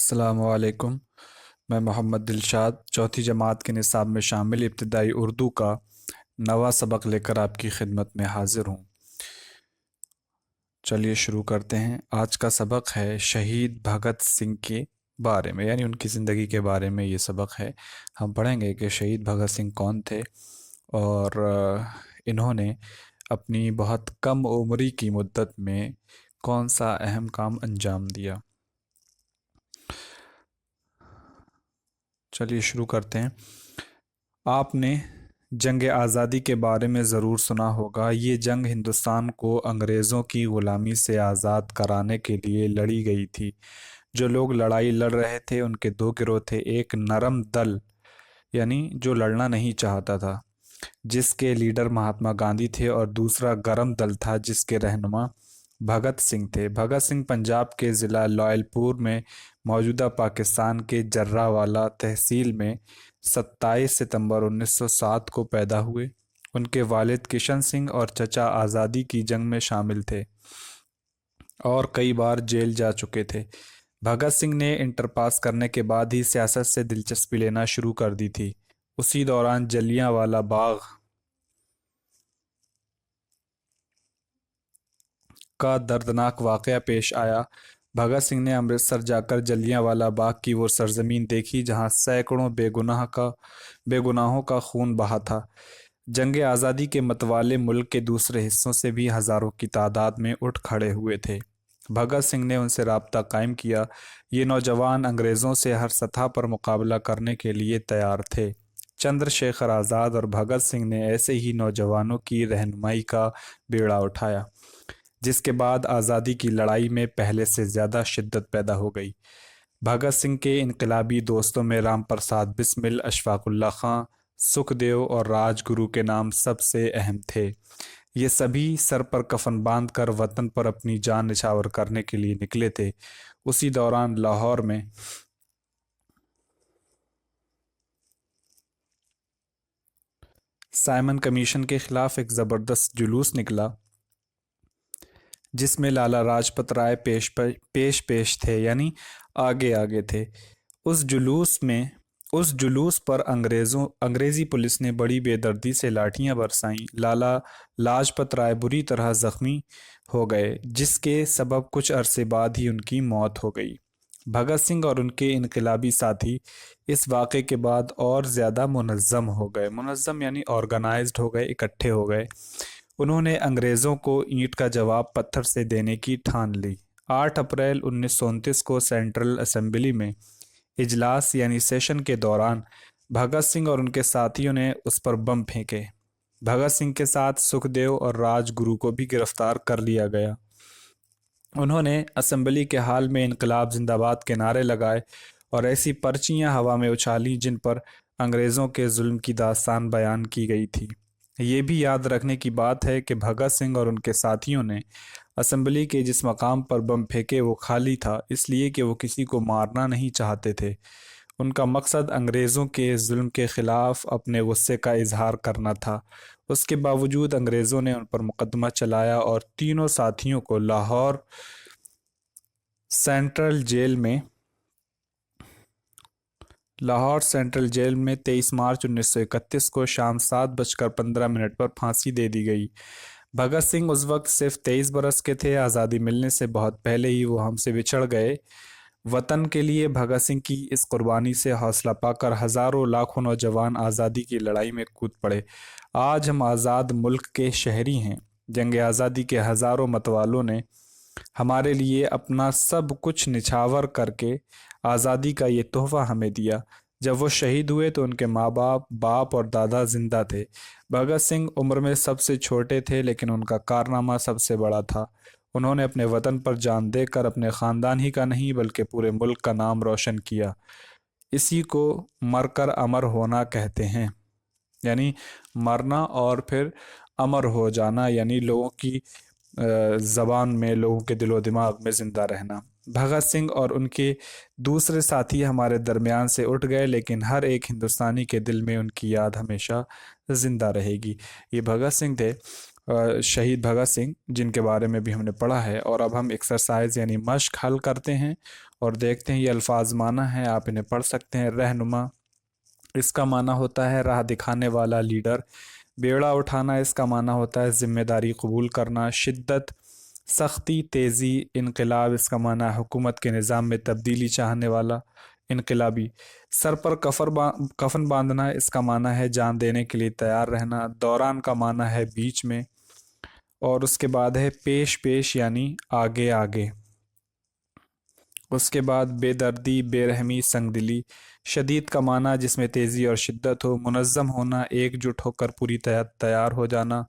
अस्सलामुअलैकुम। मैं मोहम्मद दिलशाद चौथी जमात के निसाब में शामिल इब्तदाई उर्दू का नवा सबक लेकर आपकी खिदमत में हाजिर हूँ। चलिए शुरू करते हैं। आज का सबक है शहीद भगत सिंह के बारे में, यानी उनकी ज़िंदगी के बारे में ये सबक है। हम पढ़ेंगे कि शहीद भगत सिंह कौन थे और इन्होंने अपनी बहुत कम उम्री की मुद्दत में कौन सा अहम काम अंजाम दिया। चलिए शुरू करते हैं। आपने जंग आज़ादी के बारे में ज़रूर सुना होगा। ये जंग हिंदुस्तान को अंग्रेज़ों की ग़ुलामी से आज़ाद कराने के लिए लड़ी गई थी। जो लोग लड़ाई लड़ रहे थे उनके दो गिरोह थे। एक नरम दल, यानी जो लड़ना नहीं चाहता था, जिसके लीडर महात्मा गांधी थे, और दूसरा गरम दल था जिसके रहनुमा भगत सिंह थे। भगत सिंह पंजाब के ज़िला लॉयलपुर में मौजूदा पाकिस्तान के जर्रावाला तहसील में 27 सितंबर 1907 को पैदा हुए। उनके वालिद किशन सिंह और चचा आज़ादी की जंग में शामिल थे और कई बार जेल जा चुके थे। भगत सिंह ने इंटर पास करने के बाद ही सियासत से दिलचस्पी लेना शुरू कर दी थी। उसी दौरान जलियांवाला बाग का दर्दनाक वाक़या पेश आया। भगत सिंह ने अमृतसर जाकर जलियांवाला बाग की वो सरजमीन देखी जहां सैकड़ों बेगुनाहों का खून बहा था। जंग आज़ादी के मतवाले मुल्क के दूसरे हिस्सों से भी हज़ारों की तादाद में उठ खड़े हुए थे। भगत सिंह ने उनसे राब्ता कायम किया। ये नौजवान अंग्रेज़ों से हर सतह पर मुकाबला करने के लिए तैयार थे। चंद्रशेखर आज़ाद और भगत सिंह ने ऐसे ही नौजवानों की रहनुमाई का बीड़ा उठाया, जिसके बाद आज़ादी की लड़ाई में पहले से ज़्यादा शिद्दत पैदा हो गई। भगत सिंह के इनकलाबी दोस्तों में राम प्रसाद बिस्मिल, अशफाकुल्ला खां, सुखदेव और राजगुरु के नाम सबसे अहम थे। ये सभी सर पर कफन बांधकर वतन पर अपनी जान निछावर करने के लिए निकले थे। उसी दौरान लाहौर में साइमन कमीशन के खिलाफ एक ज़बरदस्त जुलूस निकला, जिसमें लाला लाजपत राय पेश थे, यानी आगे आगे थे। उस जुलूस पर अंग्रेजी पुलिस ने बड़ी बेदर्दी से लाठियां बरसाईं। लाला लाजपत राय बुरी तरह जख्मी हो गए, जिसके सबब कुछ अरसे बाद ही उनकी मौत हो गई। भगत सिंह और उनके इनकलाबी साथी इस वाक़े के बाद और ज़्यादा मुनज़्ज़म हो गए। मुनज़्ज़म यानी ऑर्गेनाइज्ड हो गए, इकट्ठे हो गए। उन्होंने अंग्रेज़ों को ईंट का जवाब पत्थर से देने की ठान ली। 8 अप्रैल 1929 को सेंट्रल असेंबली में इजलास यानी सेशन के दौरान भगत सिंह और उनके साथियों ने उस पर बम फेंके। भगत सिंह के साथ सुखदेव और राजगुरु को भी गिरफ्तार कर लिया गया। उन्होंने असेंबली के हाल में इनकलाब जिंदाबाद के नारे लगाए और ऐसी पर्चियां हवा में उछाली जिन पर अंग्रेज़ों के जुल्म की दास्तान बयान की गई थी। ये भी याद रखने की बात है कि भगत सिंह और उनके साथियों ने असेंबली के जिस मकाम पर बम फेंके वो खाली था, इसलिए कि वो किसी को मारना नहीं चाहते थे। उनका मकसद अंग्रेज़ों के जुल्म के ख़िलाफ़ अपने गुस्से का इजहार करना था। उसके बावजूद अंग्रेज़ों ने उन पर मुकदमा चलाया और तीनों साथियों को लाहौर सेंट्रल जेल में 23 मार्च 1931 को शाम 7:15 पर फांसी दे दी गई। भगत सिंह उस वक्त सिर्फ 23 बरस के थे। आज़ादी मिलने से बहुत पहले ही वो हमसे बिछड़ गए। वतन के लिए भगत सिंह की इस कुर्बानी से हौसला पाकर हज़ारों लाखों नौजवान आज़ादी की लड़ाई में कूद पड़े। आज हम आज़ाद मुल्क के शहरी हैं। जंग आज़ादी के हज़ारों मतवालों ने हमारे लिए अपना सब कुछ निछावर करके आज़ादी का ये तोहफा हमें दिया। जब वो शहीद हुए तो उनके माँ बाप और दादा जिंदा थे। भगत सिंह उम्र में सबसे छोटे थे, लेकिन उनका कारनामा सबसे बड़ा था। उन्होंने अपने वतन पर जान देकर अपने ख़ानदान ही का नहीं बल्कि पूरे मुल्क का नाम रोशन किया। इसी को मरकर अमर होना कहते हैं, यानी मरना और फिर अमर हो जाना, यानी लोगों की ज़बान में, लोगों के दिलो दिमाग में ज़िंदा रहना। भगत सिंह और उनके दूसरे साथी हमारे दरमियान से उठ गए, लेकिन हर एक हिंदुस्तानी के दिल में उनकी याद हमेशा ज़िंदा रहेगी। ये भगत सिंह थे। शहीद भगत सिंह, जिनके बारे में भी हमने पढ़ा है। और अब हम एक्सरसाइज यानी मश्क हल करते हैं और देखते हैं ये अल्फाज माना है, आप इन्हें पढ़ सकते हैं। रहनुमा, इसका माना होता है राह दिखाने वाला, लीडर। बेड़ा उठाना, इसका माना होता है जिम्मेदारी कबूल करना। शिद्दत, सख्ती, तेज़ी। इनकलाब, इसका माना है हुकूमत के निज़ाम में तब्दीली चाहने वाला, इनकलाबी। सर पर कफन बांधना, इसका माना है जान देने के लिए तैयार रहना। दौरान का माना है बीच में। और उसके बाद है पेश पेश यानी आगे आगे। उसके बाद बेदर्दी, बेरहमी, संगदिली। शदीद का माना जिसमें तेज़ी और शिद्दत हो। मुनज़्ज़म होना, एकजुट होकर पूरी तैयार हो जाना।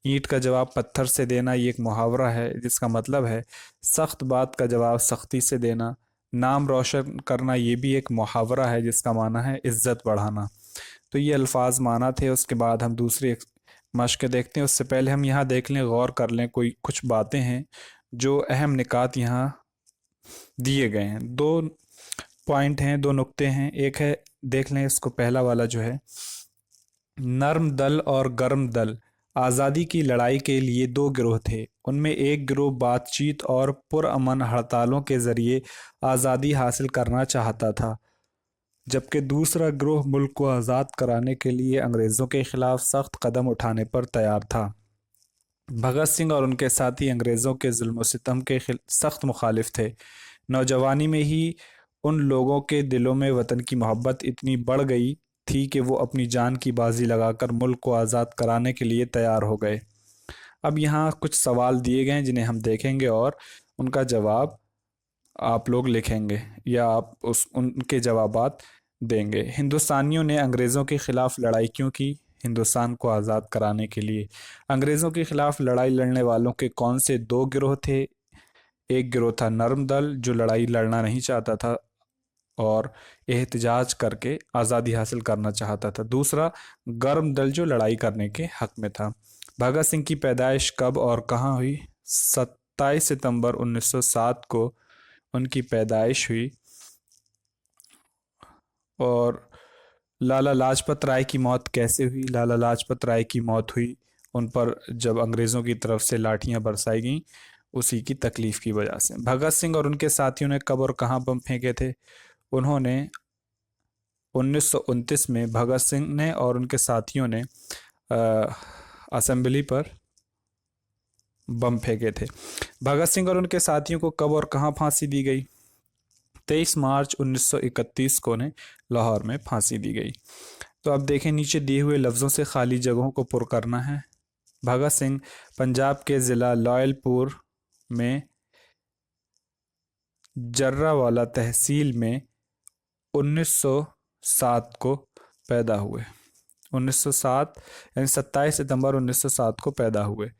ईंट का जवाब पत्थर से देना, ये एक मुहावरा है जिसका मतलब है सख्त बात का जवाब सख्ती से देना। नाम रोशन करना, ये भी एक मुहावरा है जिसका माना है इज्जत बढ़ाना। तो ये अल्फाज माना थे। उसके बाद हम दूसरी मश्क देखते हैं। उससे पहले हम यहाँ देख लें, गौर कर लें, कोई कुछ बातें हैं जो अहम निकात यहाँ दिए गए हैं। दो पॉइंट हैं, दो नुक्ते हैं। एक है, देख लें इसको, पहला वाला जो है, नर्म दल और गर्म दल आज़ादी की लड़ाई के लिए दो गिरोह थे। उनमें एक गिरोह बातचीत और पुरअमन हड़तालों के जरिए आज़ादी हासिल करना चाहता था, जबकि दूसरा गिरोह मुल्क को आज़ाद कराने के लिए अंग्रेज़ों के खिलाफ सख्त कदम उठाने पर तैयार था। भगत सिंह और उनके साथी अंग्रेज़ों के जुल्म और सितम के सख्त मुखालिफ थे। नौजवानी में ही उन लोगों के दिलों में वतन की मोहब्बत इतनी बढ़ गई थी कि वो अपनी जान की बाजी लगाकर मुल्क को आज़ाद कराने के लिए तैयार हो गए। अब यहाँ कुछ सवाल दिए गए हैं जिन्हें हम देखेंगे और उनका जवाब आप लोग लिखेंगे या आप उनके जवाबात देंगे। हिंदुस्तानियों ने अंग्रेज़ों के ख़िलाफ़ लड़ाई क्यों की? हिंदुस्तान को आज़ाद कराने के लिए। अंग्रेज़ों के ख़िलाफ़ लड़ाई लड़ने वालों के कौन से दो गिरोह थे? एक गिरोह था नर्म दल, जो लड़ाई लड़ना नहीं चाहता था और एहतजाज करके आज़ादी हासिल करना चाहता था। दूसरा गर्म दल, जो लड़ाई करने के हक में था। भगत सिंह की पैदाइश कब और कहाँ हुई? 27 सितंबर 1907 को उनकी पैदाइश हुई। और लाला लाजपत राय की मौत कैसे हुई? लाला लाजपत राय की मौत हुई उन पर जब अंग्रेज़ों की तरफ से लाठियां बरसाई गईं, उसी की तकलीफ की वजह से। भगत सिंह और उनके साथियों ने कब और कहाँ बम फेंके थे? उन्होंने 1929 में भगत सिंह ने और उनके साथियों ने असेंबली पर बम फेंके थे। भगत सिंह और उनके साथियों को कब और कहाँ फांसी दी गई? 23 मार्च 1931 को ने लाहौर में फांसी दी गई। तो अब देखें, नीचे दिए हुए लफ्ज़ों से खाली जगहों को पुर करना है। भगत सिंह पंजाब के ज़िला लॉयलपुर में जर्रावाला तहसील में 1907 को पैदा हुए। 1907 यानी 27 सितंबर 1907 को पैदा हुए।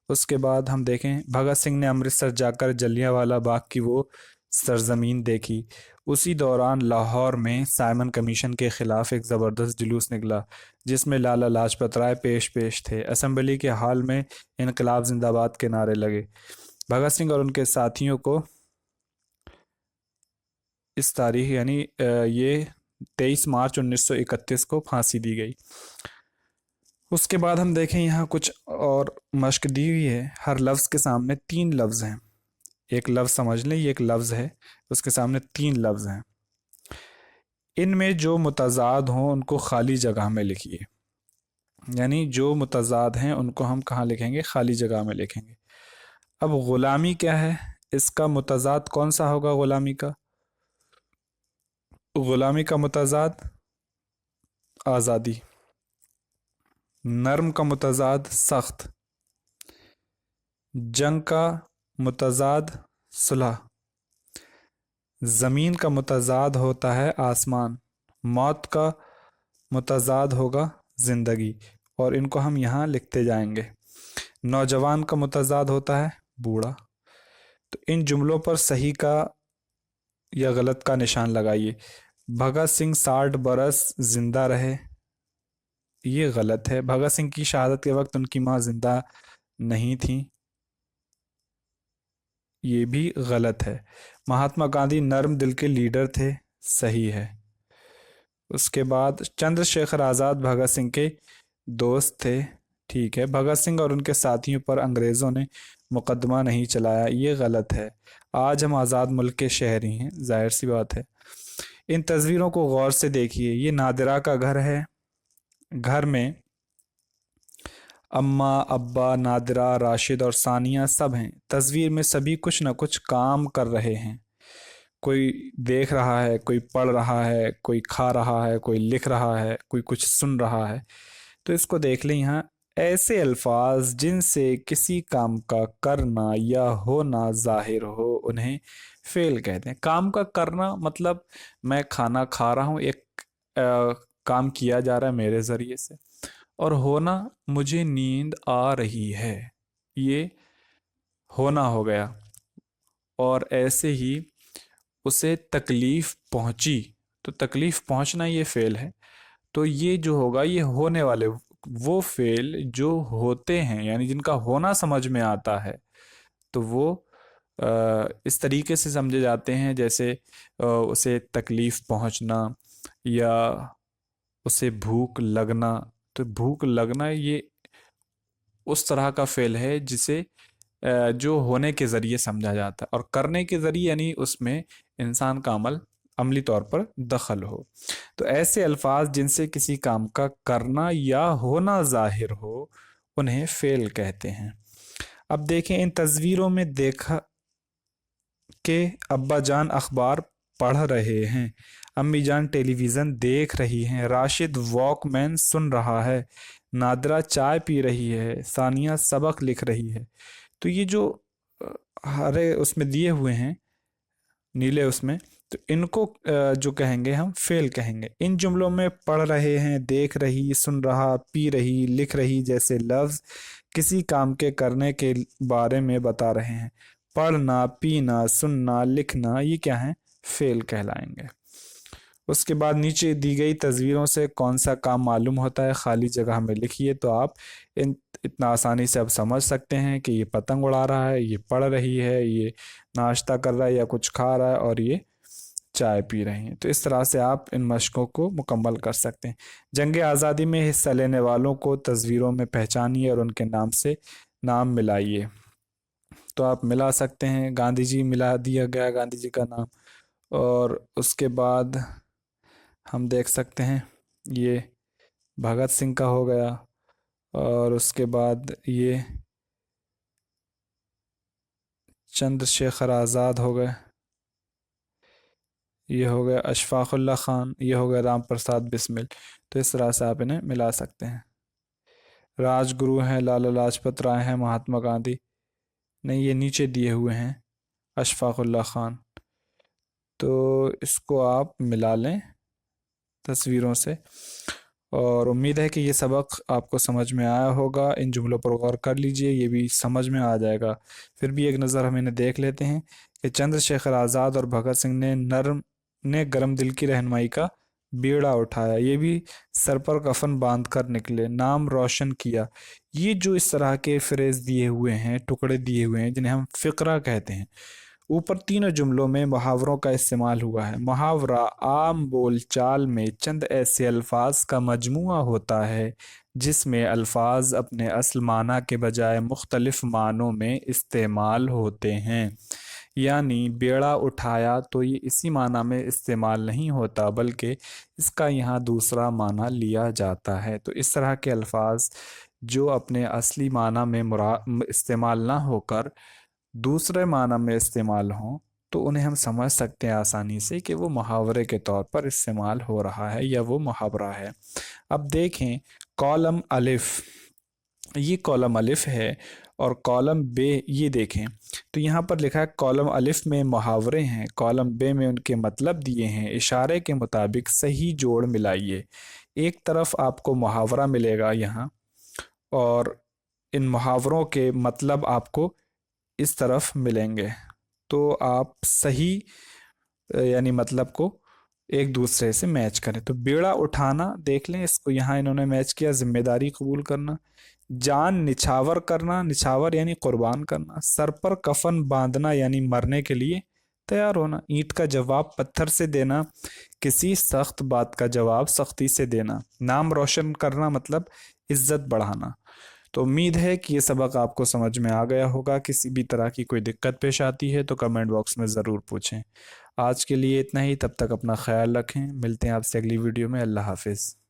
उसके बाद हम देखें, भगत सिंह ने अमृतसर जाकर जलियांवाला बाग की वो सरजमीन देखी। उसी दौरान लाहौर में साइमन कमीशन के खिलाफ एक ज़बरदस्त जुलूस निकला जिसमें लाला लाजपत राय पेश पेश थे। असेंबली के हाल में इनकलाब जिंदाबाद के नारे लगे। भगत सिंह और उनके साथियों को इस तारीख यानी ये 23 मार्च 1931 को फांसी दी गई। उसके बाद हम देखें, यहाँ कुछ और मश्क दी हुई है। हर लफ्ज़ के सामने 3 लफ्ज़ हैं। एक लफ्ज़ समझ लें, ये एक लफ्ज़ है, उसके सामने 3 लफ्ज़ हैं। इनमें जो मुतज़ाद हों उनको खाली जगह में लिखिए। यानी जो मुतज़ाद हैं उनको हम कहाँ लिखेंगे? खाली जगह में लिखेंगे। अब ग़ुलामी क्या है? इसका मुतज़ाद कौन सा होगा? ग़ुलामी का मुतज़ाद आज़ादी। नर्म का मुतज़ाद सख्त। जंग का मुतज़ाद सुलह। ज़मीन का मुतज़ाद होता है आसमान। मौत का मुतज़ाद होगा ज़िंदगी। और इनको हम यहाँ लिखते जाएंगे। नौजवान का मुतज़ाद होता है बूढ़ा। तो इन जुमलों पर सही का या गलत का निशान लगाइए। भगत सिंह 60 बरस जिंदा रहे, ये गलत है। भगत सिंह की शहादत के वक्त उनकी माँ जिंदा नहीं थी, ये भी गलत है। महात्मा गांधी नर्म दिल के लीडर थे, सही है। उसके बाद चंद्रशेखर आज़ाद भगत सिंह के दोस्त थे, ठीक है। भगत सिंह और उनके साथियों पर अंग्रेज़ों ने मुकदमा नहीं चलाया, ये गलत है। आज हम आज़ाद मुल्क के शहरी हैं, जाहिर सी बात है। इन तस्वीरों को गौर से देखिए, ये नादिरा का घर है। घर में अम्मा, अब्बा, नादिरा, राशिद और सानिया सब हैं। तस्वीर में सभी कुछ न कुछ काम कर रहे हैं। कोई देख रहा है, कोई पढ़ रहा है, कोई खा रहा है, कोई लिख रहा है, कोई कुछ सुन रहा है। तो इसको देख लें यहाँ। ऐसे अल्फाज जिनसे किसी काम का करना या होना जाहिर हो, उन्हें फेल कहते हैं। काम का करना मतलब मैं खाना खा रहा हूँ, एक काम किया जा रहा है मेरे ज़रिए से। और होना, मुझे नींद आ रही है, ये होना हो गया। और ऐसे ही उसे तकलीफ पहुंची, तो तकलीफ पहुंचना ये फेल है। तो ये जो होगा ये होने वाले वो फेल जो होते हैं, यानी जिनका होना समझ में आता है, तो वो इस तरीके से समझे जाते हैं जैसे उसे तकलीफ पहुंचना या उसे भूख लगना। तो भूख लगना ये उस तरह का फेल है जिसे जो होने के ज़रिए समझा जाता है, और करने के ज़रिए यानी उसमें इंसान का अमल अमली तौर पर दखल हो। तो ऐसे अल्फाज जिनसे किसी काम का करना या होना जाहिर हो, उन्हें फेल कहते हैं। अब देखें, इन तस्वीरों में देखा कि अब्बा जान अखबार पढ़ रहे हैं, अम्मी जान टेलीविज़न देख रही हैं, राशिद वॉकमैन सुन रहा है, नादरा चाय पी रही है, सानिया सबक लिख रही है। तो ये जो हरे उसमें दिए हुए हैं, नीले उसमें, तो इनको जो कहेंगे हम फेल कहेंगे। इन जुमलों में पढ़ रहे हैं, देख रही, सुन रहा, पी रही, लिख रही जैसे लफ्ज़ किसी काम के करने के बारे में बता रहे हैं। पढ़ना, पीना, सुनना, लिखना, ये क्या है? फेल कहलाएंगे। उसके बाद नीचे दी गई तस्वीरों से कौन सा काम मालूम होता है, खाली जगह में लिखिए। तो आप इन इतना आसानी से अब समझ सकते हैं कि ये पतंग उड़ा रहा है, ये पढ़ रही है, ये नाश्ता कर रहा है या कुछ खा रहा है, और ये चाय पी रही हैं। तो इस तरह से आप इन मशकों को मुकम्मल कर सकते हैं। जंग आज़ादी में हिस्सा लेने वालों को तस्वीरों में पहचानिए और उनके नाम से नाम मिलाइए। तो आप मिला सकते हैं, गांधी जी मिला दिया गया, गांधी जी का नाम। और उसके बाद हम देख सकते हैं ये भगत सिंह का हो गया, और उसके बाद ये चंद्रशेखर आज़ाद हो गए, ये हो गया अशफाकुल्ला खान, ये हो गया राम प्रसाद बिस्मिल। तो इस तरह से आप इन्हें मिला सकते हैं। राजगुरु हैं लाला लाजपत राय हैं, महात्मा गांधी नहीं, ये नीचे दिए हुए हैं अशफाकुल्ला खान। तो इसको आप मिला लें तस्वीरों से, और उम्मीद है कि ये सबक आपको समझ में आया होगा। इन जुमलों पर गौर कर लीजिए, ये भी समझ में आ जाएगा। फिर भी एक नज़र हम इन्हें देख लेते हैं कि चंद्रशेखर आज़ाद और भगत सिंह ने गरम दिल की रहनुमाई का बीड़ा उठाया, ये भी सर पर कफन बांध कर निकले, नाम रोशन किया। ये जो इस तरह के फ्रेज दिए हुए हैं, टुकड़े दिए हुए हैं, जिन्हें हम फ़िक्रा कहते हैं। ऊपर तीनों जुमलों में मुहावरों का इस्तेमाल हुआ है। मुहावरा आम बोल चाल में चंद ऐसे अल्फाज का मजमुआ होता है जिसमें अल्फाज अपने असल माना के बजाय मुख्तलिफ मानों में इस्तेमाल होते हैं। यानी बेड़ा उठाया, तो ये इसी माना में इस्तेमाल नहीं होता, बल्कि इसका यहाँ दूसरा माना लिया जाता है। तो इस तरह के अल्फाज जो अपने असली माना में इस्तेमाल ना होकर दूसरे माना में इस्तेमाल हों, तो उन्हें हम समझ सकते हैं आसानी से कि वो मुहावरे के तौर पर इस्तेमाल हो रहा है या वो मुहावरा है। अब देखें, कॉलम अलिफ, ये कॉलम अलिफ है, और कॉलम बे ये देखें। तो यहाँ पर लिखा है कॉलम अलिफ में मुहावरे हैं, कॉलम बे में उनके मतलब दिए हैं, इशारे के मुताबिक सही जोड़ मिलाइए। एक तरफ आपको मुहावरा मिलेगा यहाँ, और इन मुहावरों के मतलब आपको इस तरफ मिलेंगे। तो आप सही यानी मतलब को एक दूसरे से मैच करें। तो बेड़ा उठाना देख लें, इसको यहाँ इन्होंने मैच किया, जिम्मेदारी कबूल करना। जान निछावर करना, निछावर यानी कुर्बान करना। सर पर कफन बांधना यानी मरने के लिए तैयार होना। ईंट का जवाब पत्थर से देना, किसी सख्त बात का जवाब सख्ती से देना। नाम रोशन करना मतलब इज्जत बढ़ाना। तो उम्मीद है कि ये सबक आपको समझ में आ गया होगा। किसी भी तरह की कोई दिक्कत पेश आती है तो कमेंट बॉक्स में ज़रूर पूछें। आज के लिए इतना ही, तब तक अपना ख्याल रखें। मिलते हैं आपसे अगली वीडियो में। अल्लाह हाफिज़।